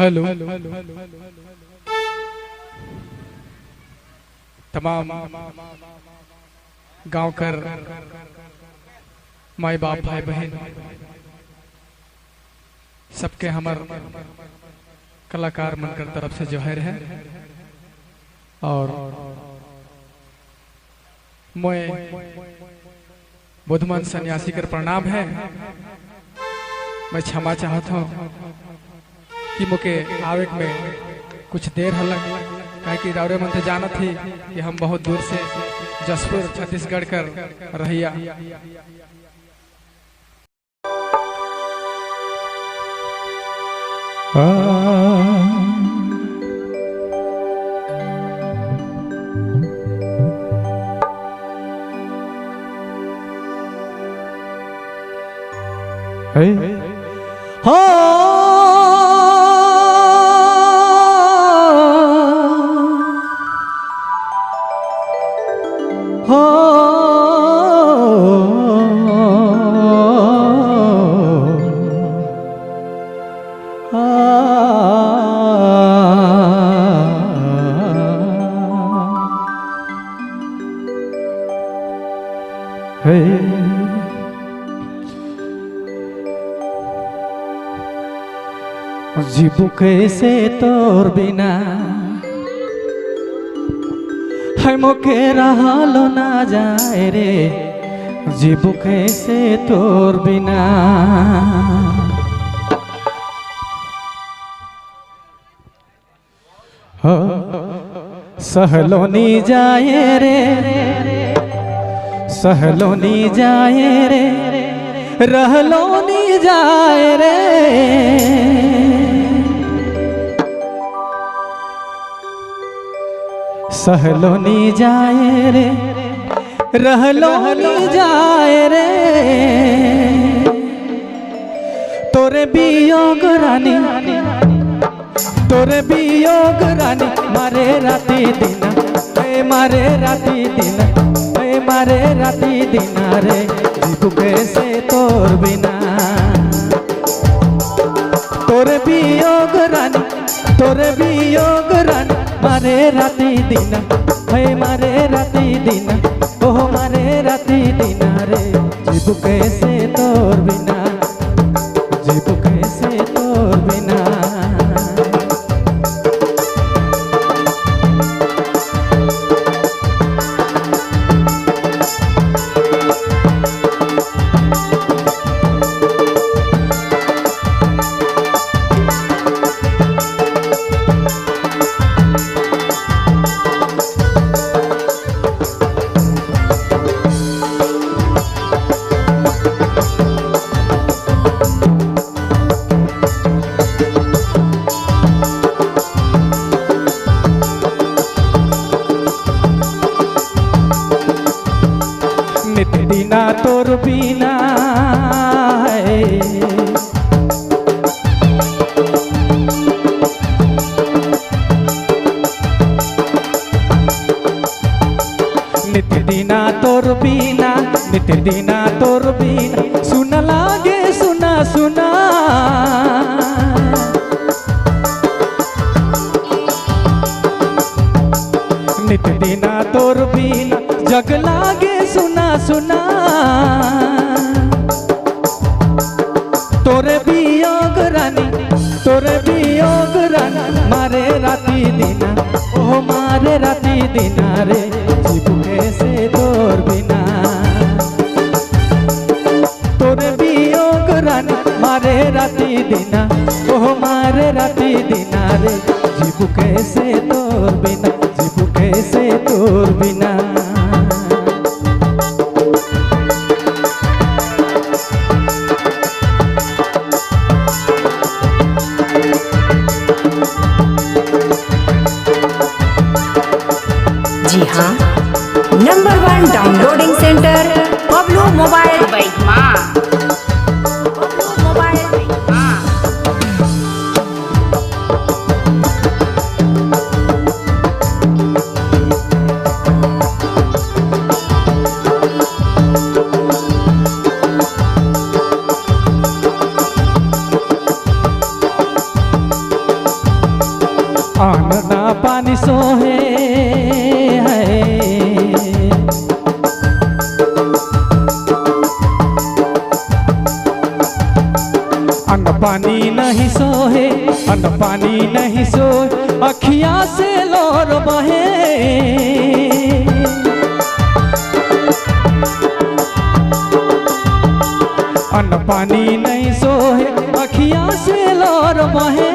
Hello तमाम गांव कर माई बाप भाई बहन सबके हमार कलाकार मनकर तरफ से जोहर है। और मैं बुधमान सन्यासी कर प्रणाम है। मैं क्षमा चाहता हूँ कि मुके आवेक में कुछ देर हलक कहे कि रावरे मन ते जाना थी कि हम बहुत दूर से जसपुर छत्तीसगढ़ कर रहिया। जीबू कैसे तोर बिना है मोके रहलो ना जाए रे। जीबू कैसे तोर बिना हो सहलो नी जाए रे, सहलो नी जाए रे, रहलो नी जाए रे। सहलो नी जाए रे, रहलो नी जाए रे। तोरे वियोग रानी, तोरे वियोग रानी मारे राती दिन, मारे राती दिन, मारे राती दिन रे। जीबू कैसे तोर बिना तोरे वियोग रानी, तोरे वियोग रानी मारे राती दिन, मारे राती दिन, ओह मारे राती दिन रे। जीबू कैसे तोर बिना, जीबू कैसे तोर बिना। बिना तोर बिना है नित्य दिना तोर बिना, नित्य दिना तोर बिना सुन लागे सुना सुना। नित्य दिना तोर बिना जग लागे सुना सुना। तोरे वियोग रानी, तोरे वियोग रानी मारे राती दिन, ओह मारे राती दिन रे। जीबू कैसे तोर बिना तोरे वियोग रानी मारे राती दिन, ओह मारे राती दिन रे। जीबू कैसे तोर बिना, जीबू कैसे तोर बिना। जी हाँ, number 1 downloading centre Bablu mobile बाघिमा, बबलू मोबाइल बाघिमा। आनना पानी सोहे है अन्न पानी नहीं सोहे अन्न पानी नहीं सोए अखियां से लोर बहे अन्न पानी नहीं सोहे अखियां से लोर बहे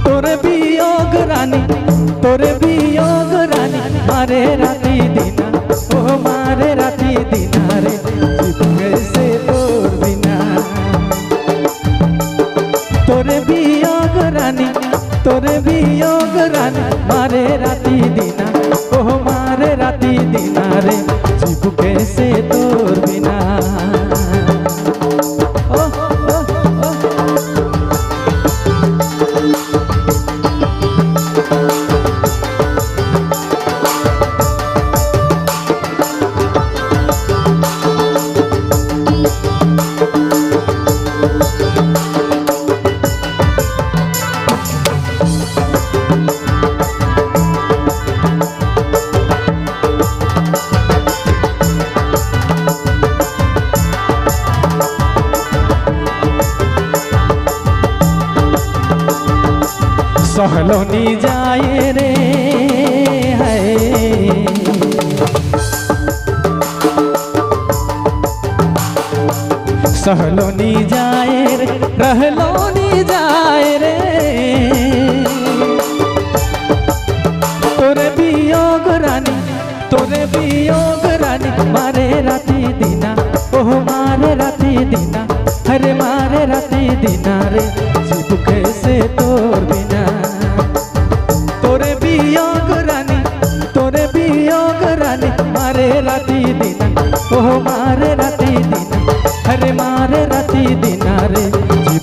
तोरे वियोग रानी मारे राती दीना ओ मारे राती दीना रे कैसे तोर बिना तोरे वियोग रानी मारे राती दीना ओ मारे राती दीना रे जीव कैसे तोर बिना ओ, ओ, ओ। सहलोनी जाए रे है सहलोनी जाए रे रहलोनी जाए रे तोरे वियोग रानी मारे राती दीना ओह मारे राती दीना हरे मारे राती दीना रे जीव कैसे तोर बिना तोरे वियोग रानी मारे राती दीना ओह मारे राती दीना हरे मारे राती दीना रे जीव